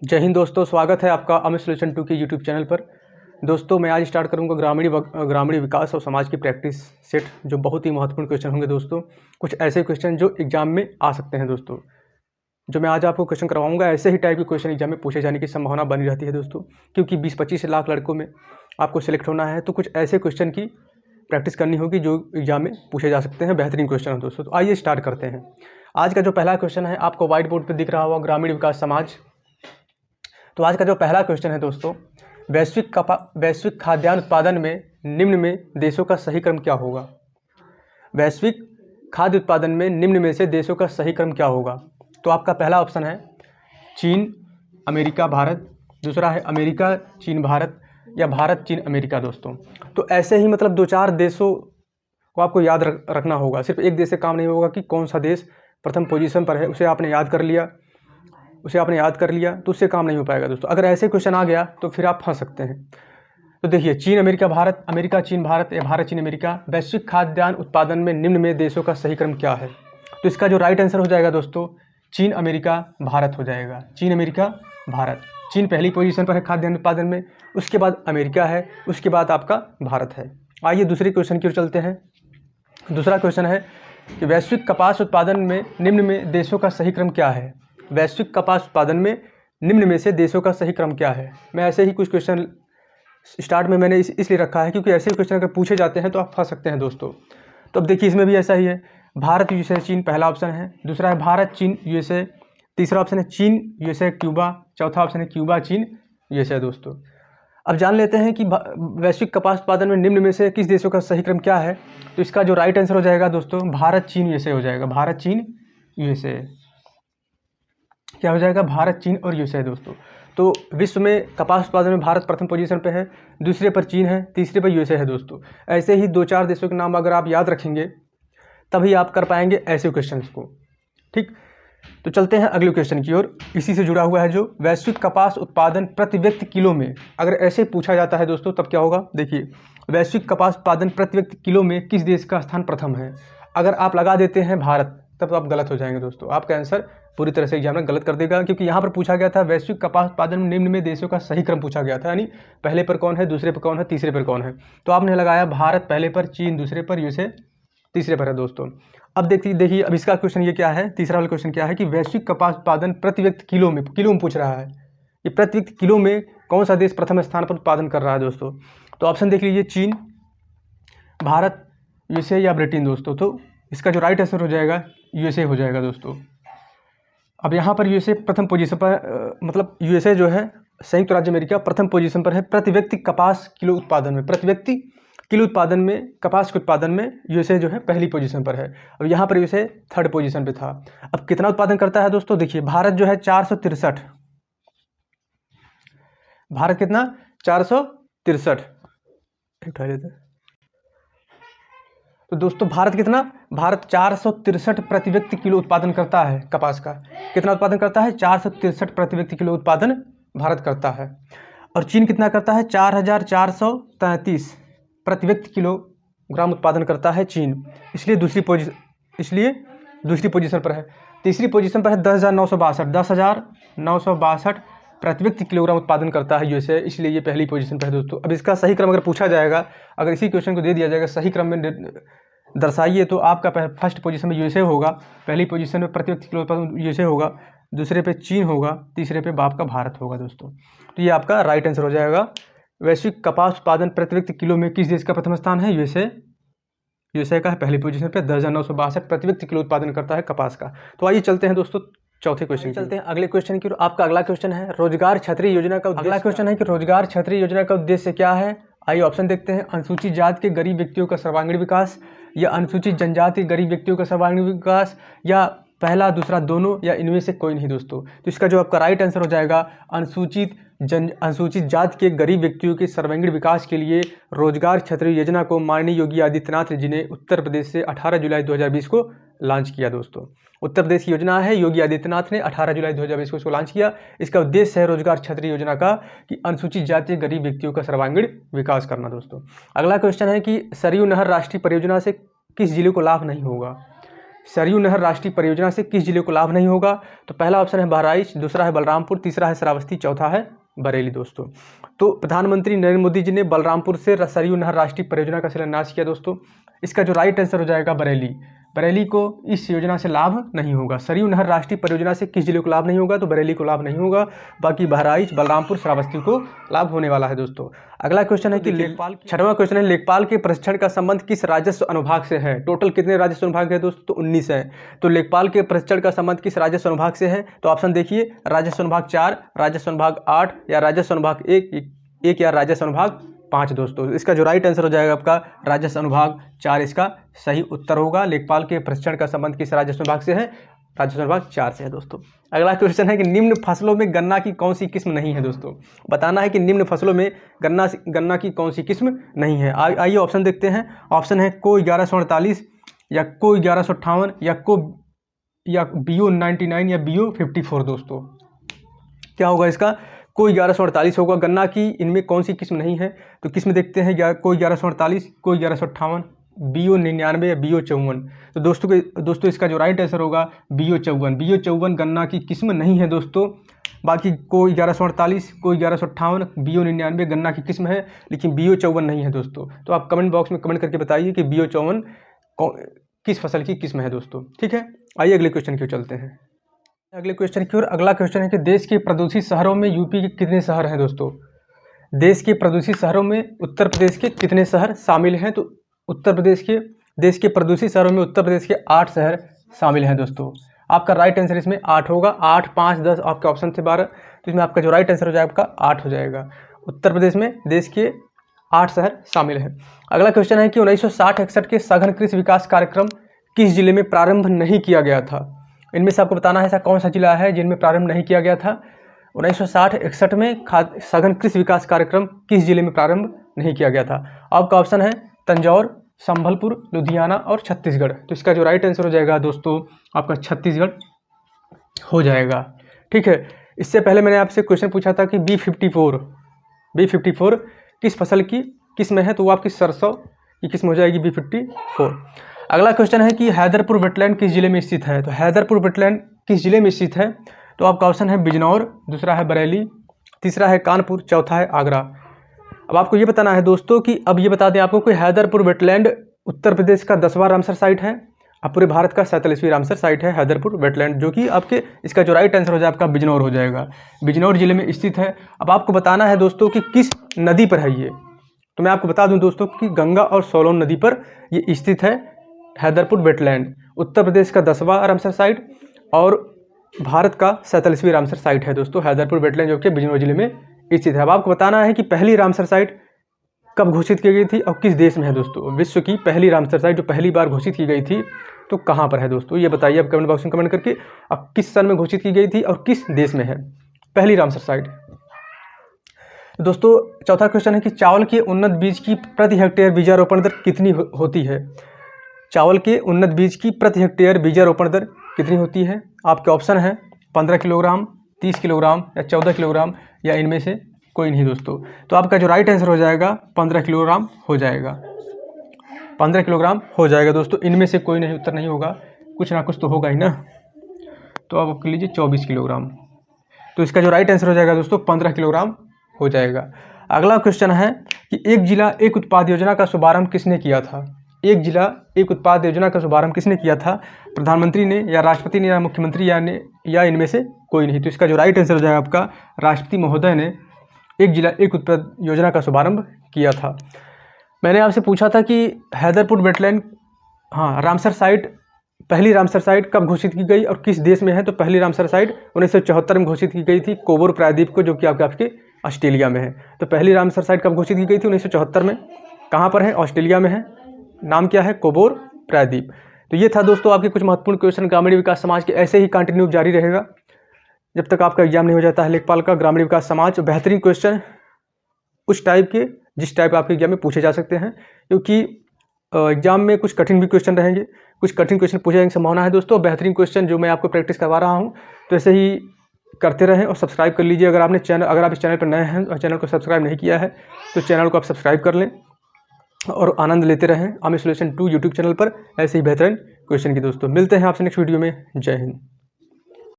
जय हिंद दोस्तों, स्वागत है आपका अमित सॉल्यूशन 2 के यूट्यूब चैनल पर। दोस्तों मैं आज स्टार्ट करूंगा ग्रामीण विकास और समाज की प्रैक्टिस सेट, जो बहुत ही महत्वपूर्ण क्वेश्चन होंगे दोस्तों। कुछ ऐसे क्वेश्चन जो एग्जाम में आ सकते हैं दोस्तों। जो मैं आज आपको क्वेश्चन करवाऊंगा, ऐसे ही टाइप के क्वेश्चन एग्जाम में पूछे जाने की संभावना बनी रहती है दोस्तों, क्योंकि 20-25 लाख लड़कों में आपको सिलेक्ट होना है। तो कुछ ऐसे क्वेश्चन की प्रैक्टिस करनी होगी जो एग्जाम में पूछे जा सकते हैं। बेहतरीन क्वेश्चन है दोस्तों। तो आइए स्टार्ट करते हैं। आज का जो पहला क्वेश्चन है, आपको व्हाइट बोर्ड पर दिख रहा होगा, ग्रामीण विकास समाज। तो आज का जो पहला क्वेश्चन है दोस्तों, वैश्विक खाद्यान्न उत्पादन में निम्न में देशों का सही क्रम क्या होगा। वैश्विक खाद्य उत्पादन में निम्न में से देशों का सही क्रम क्या होगा। तो आपका पहला ऑप्शन है चीन, अमेरिका, भारत। दूसरा है अमेरिका, चीन, भारत, या भारत, चीन, अमेरिका दोस्तों। तो ऐसे ही मतलब 2-4 देशों को आपको याद रखना होगा। सिर्फ एक देश से काम नहीं होगा कि कौन सा देश प्रथम पोजीशन पर है, उसे आपने याद कर लिया तो उससे काम नहीं हो पाएगा दोस्तों। अगर ऐसे क्वेश्चन आ गया तो फिर आप फंस सकते हैं। तो देखिए, चीन, अमेरिका, भारत, अमेरिका, चीन, भारत, या भारत, चीन, अमेरिका, वैश्विक खाद्यान्न उत्पादन में निम्न में देशों का सही क्रम क्या है। तो इसका जो राइट आंसर हो जाएगा दोस्तों, चीन, अमेरिका, भारत हो जाएगा। चीन, अमेरिका, भारत। चीन पहली पोजीशन पर है खाद्यान्न उत्पादन में, उसके बाद अमेरिका है, उसके बाद आपका भारत है। आइए दूसरे क्वेश्चन की ओर चलते हैं। दूसरा क्वेश्चन है कि वैश्विक कपास उत्पादन में निम्न में देशों का सही क्रम क्या है। वैश्विक कपास उत्पादन में निम्न में से देशों का सही क्रम क्या है। मैं ऐसे ही कुछ क्वेश्चन स्टार्ट में मैंने इसलिए रखा है क्योंकि ऐसे क्वेश्चन अगर पूछे जाते हैं तो आप फंस सकते हैं दोस्तों। तो अब देखिए, इसमें भी ऐसा ही है। भारत, यूएसए, चीन पहला ऑप्शन है। दूसरा है भारत, चीन, यूएसए। तीसरा ऑप्शन है चीन, यूएसए, क्यूबा। चौथा ऑप्शन है क्यूबा, चीन, यूएसए दोस्तों। अब जान लेते हैं कि वैश्विक कपास उत्पादन में निम्न में से किस देशों का सही क्रम क्या है। तो इसका जो राइट आंसर हो जाएगा दोस्तों, भारत, चीन, यूएसए हो जाएगा। भारत, चीन, यूएसए क्या हो जाएगा, भारत, चीन और यूएसए दोस्तों। तो विश्व में कपास उत्पादन में भारत प्रथम पोजीशन पे है, दूसरे पर चीन है, तीसरे पर यूएसए है दोस्तों। ऐसे ही 2-4 देशों के नाम अगर आप याद रखेंगे तभी आप कर पाएंगे ऐसे क्वेश्चंस को। ठीक, तो चलते हैं अगले क्वेश्चन की ओर। इसी से जुड़ा हुआ है जो वैश्विक कपास उत्पादन प्रति व्यक्ति किलो में, अगर ऐसे पूछा जाता है दोस्तों तब क्या होगा। देखिए, वैश्विक कपास उत्पादन प्रति व्यक्ति किलो में किस देश का स्थान प्रथम है। अगर आप लगा देते हैं भारत, तब तो आप गलत हो जाएंगे दोस्तों। आपका आंसर पूरी तरह से एग्जाम में गलत कर देगा, क्योंकि यहाँ पर पूछा गया था वैश्विक कपास उत्पादन में निम्न में देशों का सही क्रम पूछा गया था, यानी पहले पर कौन है, दूसरे पर कौन है, तीसरे पर कौन है। तो आपने लगाया भारत पहले पर, चीन दूसरे पर, यूएसए तीसरे पर है दोस्तों। अब देखिए अब इसका क्वेश्चन ये क्या है, तीसरा वाला क्वेश्चन क्या है कि वैश्विक कपास उत्पादन प्रति व्यक्ति किलो में पूछ रहा है। ये प्रति व्यक्ति किलो में कौन सा देश प्रथम स्थान पर उत्पादन कर रहा है दोस्तों। तो ऑप्शन देख लीजिए, चीन, भारत, यूएसए या ब्रिटेन दोस्तों। तो इसका जो राइट आंसर हो जाएगा यूएसए हो जाएगा दोस्तों। अब यहाँ पर यूएसए प्रथम पोजीशन पर, मतलब यूएसए जो है संयुक्त राज्य अमेरिका प्रथम पोजीशन पर है प्रति व्यक्ति कपास किलो उत्पादन में। प्रति व्यक्ति किलो उत्पादन में, कपास के उत्पादन में यूएसए जो है पहली पोजीशन पर है। अब यहाँ पर यूएसए थर्ड पोजीशन पे था। अब कितना उत्पादन करता है दोस्तों, देखिए भारत जो है 463, भारत कितना 463 उठा लेते हैं। तो दोस्तों भारत कितना, भारत 463 प्रति व्यक्ति किलो उत्पादन करता है कपास का। कितना उत्पादन करता है, 463 प्रति व्यक्ति किलो उत्पादन भारत करता है। और चीन कितना करता है, 4433 प्रति व्यक्ति किलोग्राम उत्पादन करता है चीन, इसलिए दूसरी पोजीशन पर है। तीसरी पोजीशन पर है 10,962 प्रति व्यक्ति किलोग्राम उत्पादन करता है यूएसए, इसलिए ये पहली पोजीशन पर है दोस्तों। अब इसका सही क्रम अगर पूछा जाएगा, अगर इसी क्वेश्चन को दे दिया जाएगा सही क्रम में दर्शाइए, तो आपका फर्स्ट पोजीशन में यूएसए होगा, पहली पोजीशन में प्रति व्यक्ति किलो उत्पादन यूएसए होगा, दूसरे पे चीन होगा, तीसरे पे बाप का भारत होगा दोस्तों। तो ये आपका राइट आंसर हो जाएगा। वैश्विक कपास उत्पादन प्रति व्यक्ति किलो में किस देश का प्रथम स्थान है, यूएसए का है पहली पोजीशन पे, 10,962 प्रति व्यक्ति किलो उत्पादन करता है कपास का। तो आइए चलते हैं दोस्तों चौथे क्वेश्चन, चलते हैं अगले क्वेश्चन की। आपका अगला क्वेश्चन है रोजगार छतरी योजना का उद्देश्य। अगला क्वेश्चन है कि रोजगार छतरी योजना का उद्देश्य क्या है। आइए ऑप्शन देखते हैं, अनुसूचित जाति के गरीब व्यक्तियों का सर्वांगीण विकास, या अनुसूचित जनजाति गरीब व्यक्तियों का सर्वांगीण विकास, या पहला दूसरा दोनों, या इनमें से कोई नहीं दोस्तों। तो इसका जो आपका राइट आंसर हो जाएगा, अनुसूचित जाति के गरीब व्यक्तियों के सर्वांगीण विकास के लिए रोजगार छतरी योजना को माननीय योगी आदित्यनाथ जी ने उत्तर प्रदेश से 18 जुलाई 2020 को लॉन्च किया दोस्तों। उत्तर प्रदेश की योजना है, योगी आदित्यनाथ ने 18 जुलाई 2020 को इसको लॉन्च किया। इसका उद्देश्य है रोजगार छतरी योजना का कि अनुसूचित जाति गरीब व्यक्तियों का सर्वांगीण विकास करना दोस्तों। अगला क्वेश्चन है कि सरयू नहर राष्ट्रीय परियोजना से किस जिले को लाभ नहीं होगा। सरयू नहर राष्ट्रीय परियोजना से किस जिले को लाभ नहीं होगा? तो पहला ऑप्शन है बहराइच, दूसरा है बलरामपुर, तीसरा है श्रावस्ती, चौथा है बरेली दोस्तों। तो प्रधानमंत्री नरेंद्र मोदी जी ने बलरामपुर से सरयू नहर राष्ट्रीय परियोजना का शिलान्यास किया दोस्तों। इसका जो राइट आंसर हो जाएगा बरेली। बरेली को इस योजना से लाभ नहीं होगा। सरयू नहर राष्ट्रीय परियोजना से किस जिले को लाभ नहीं होगा? तो बरेली को लाभ नहीं होगा, बाकी बहराइच, बलरामपुर, श्रावस्ती को लाभ होने वाला है दोस्तों। अगला क्वेश्चन है कि लेखपाल, छठवां क्वेश्चन है लेखपाल के प्रशिक्षण का संबंध किस राजस्व अनुभाग से है? टोटल कितने राजस्व अनुभाग है दोस्तों? तो 19 है। तो लेखपाल के प्रशिक्षण का संबंध किस राजस्व अनुभाग से है? तो ऑप्शन देखिए, राजस्व अनुभाग 4, राजस्व अनुभाग 8 या राजस्व अनुभाग 1 या राजस्व अनुभाग 5 दोस्तों। इसका जो राइट आंसर हो जाएगा आपका राजस्व अनुभाग 4 इसका सही उत्तर होगा। लेखपाल के प्रशिक्षण का संबंध किस राजस्व विभाग से है? राजस्व विभाग 4 से है दोस्तों। अगला क्वेश्चन है कि निम्न फसलों में गन्ना की कौन सी किस्म नहीं है दोस्तों? बताना है कि निम्न फसलों में गन्ना की कौन सी किस्म नहीं है। आइए ऑप्शन देखते हैं। ऑप्शन है को 1148 या को 1158 या BO 99 या BO 54 दोस्तों। क्या होगा इसका? को 1148 होगा। गन्ना की इनमें कौन सी किस्म नहीं है? तो किस्म देखते हैं, को 1148, को 1158, BO 99 या BO 54। तो दोस्तों इसका जो राइट आंसर होगा BO 54। BO 54 गन्ना की किस्म नहीं है दोस्तों। बाकी को 1148, को 1158, BO 99 गन्ना की किस्म है, लेकिन BO 54 नहीं है दोस्तों। तो आप कमेंट बॉक्स में कमेंट करके बताइए कि BO 54 किस फसल की किस्म है दोस्तों। ठीक है, आइए अगले क्वेश्चन की ओर चलते हैं। अगले क्वेश्चन की ओर। अगला क्वेश्चन है कि देश के प्रदूषित शहरों में यूपी के कितने शहर हैं दोस्तों? देश के प्रदूषित शहरों में उत्तर प्रदेश के कितने शहर शामिल हैं? तो देश के प्रदूषित शहरों में उत्तर प्रदेश के 8 शहर शामिल हैं दोस्तों। आपका राइट आंसर इसमें 8 होगा। 8, 5, 10 आपके ऑप्शन थे 12, तो इसमें आपका जो राइट आंसर हो जाएगा आपका 8 हो जाएगा। उत्तर प्रदेश में देश के 8 शहर शामिल हैं। अगला क्वेश्चन है कि 1960-61 के सघन कृषि विकास कार्यक्रम किस जिले में प्रारंभ नहीं किया गया था? इनमें से आपको बताना है ऐसा कौन सा जिला है जिनमें प्रारंभ नहीं किया गया था। 1960-61 में सघन कृषि विकास कार्यक्रम किस जिले में प्रारंभ नहीं किया गया था? आपका ऑप्शन है तंजौर, संभलपुर, लुधियाना और छत्तीसगढ़। तो इसका जो राइट आंसर हो जाएगा दोस्तों आपका छत्तीसगढ़ हो जाएगा। ठीक है, इससे पहले मैंने आपसे क्वेश्चन पूछा था कि B54 किस फसल की किस्म है? तो वो आपकी सरसों की किस्म हो जाएगी B54। अगला क्वेश्चन है कि हैदरपुर वेटलैंड किस जिले में स्थित है? तो हैदरपुर वेटलैंड किस जिले में स्थित है? तो आपका ऑप्शन है बिजनौर, दूसरा है बरेली, तीसरा है कानपुर, चौथा है आगरा। अब आपको ये बताना है दोस्तों कि अब ये बता दें आपको कि हैदरपुर वेटलैंड उत्तर प्रदेश का 10वां रामसर साइट है और पूरे भारत का 47वीं रामसर साइट है हैदरपुर वेटलैंड, जो कि आपके इसका जो राइट आंसर हो जाए आपका बिजनौर हो जाएगा। बिजनौर जिले में स्थित है। अब आपको बताना है दोस्तों कि किस नदी पर है ये। तो मैं आपको बता दूं दोस्तों कि गंगा और सोलोन नदी पर ये स्थित है हैदरपुर वेटलैंड। उत्तर प्रदेश का 10वां रामसर साइट और भारत का 47वीं रामसर साइट है दोस्तों हैदरपुर वेटलैंड, जो कि बिजनौर जिले में स्थित है। अब आपको बताना है कि पहली रामसर साइट कब घोषित की गई थी और किस देश में है दोस्तों। विश्व की पहली रामसर साइट जो पहली बार घोषित की गई थी तो कहाँ पर है दोस्तों, ये बताइए आप कमेंट बॉक्स में कमेंट करके। अब किस सन में घोषित की गई थी और किस देश में है पहली रामसर साइट दोस्तों। चौथा क्वेश्चन है कि चावल के उन्नत बीज की प्रति हेक्टेयर बीजारोपण दर कितनी होती है? चावल के उन्नत बीज की प्रति हेक्टेयर बीजारोपण दर कितनी होती है? आपके ऑप्शन है 15 किलोग्राम, 30 किलोग्राम या 14 किलोग्राम या इनमें से कोई नहीं दोस्तों। तो आपका जो राइट आंसर हो जाएगा 15 किलोग्राम हो जाएगा। 15 किलोग्राम हो जाएगा दोस्तों। इनमें से कोई नहीं उत्तर नहीं होगा, कुछ ना कुछ तो होगा ही ना। तो आप कर लीजिए 24 किलोग्राम। तो इसका जो राइट आंसर हो जाएगा दोस्तों 15 किलोग्राम हो जाएगा। अगला क्वेश्चन है कि एक जिला एक उत्पाद योजना का शुभारंभ किसने किया था? एक जिला एक उत्पाद योजना का शुभारंभ किसने किया था? प्रधानमंत्री ने या राष्ट्रपति ने या मुख्यमंत्री या इनमें से कोई नहीं। तो इसका जो राइट आंसर हो जाएगा आपका राष्ट्रपति महोदय ने एक जिला एक उत्पाद योजना का शुभारंभ किया था। मैंने आपसे पूछा था कि हैदरपुर वेटलैंड रामसर साइट पहली रामसर साइट कब घोषित की गई और किस देश में है? तो पहली रामसर साइट 1974 में घोषित की गई थी कोबोर प्रायद्वीप को, जो कि आपके ऑस्ट्रेलिया में है। तो पहली रामसर साइट कब घोषित की गई थी? 1974 में। कहाँ पर है? ऑस्ट्रेलिया में है। नाम क्या है? कोबोर प्रायद्वीप। तो ये था दोस्तों आपके कुछ महत्वपूर्ण क्वेश्चन ग्रामीण विकास समाज के। ऐसे ही कंटिन्यू जारी रहेगा जब तक आपका एग्जाम नहीं हो जाता है लेखपाल का ग्रामीण विकास समाज। बेहतरीन क्वेश्चन उस टाइप के जिस टाइप आपके एग्जाम में पूछे जा सकते हैं, क्योंकि एग्जाम में कुछ कठिन भी क्वेश्चन रहेंगे, कुछ कठिन क्वेश्चन पूछे जाने की संभावना है दोस्तों। बेहतरीन क्वेश्चन जो मैं आपको प्रैक्टिस करवा रहा हूँ, तो ऐसे ही करते रहें और सब्सक्राइब कर लीजिए। अगर आप इस चैनल पर नए हैं और चैनल को सब्सक्राइब नहीं किया है तो चैनल को आप सब्सक्राइब कर लें और आनंद लेते रहें आमिर सॉल्यूशन 2 यूट्यूब चैनल पर ऐसे ही बेहतरीन क्वेश्चन की। दोस्तों मिलते हैं आपसे नेक्स्ट वीडियो में। जय हिंद।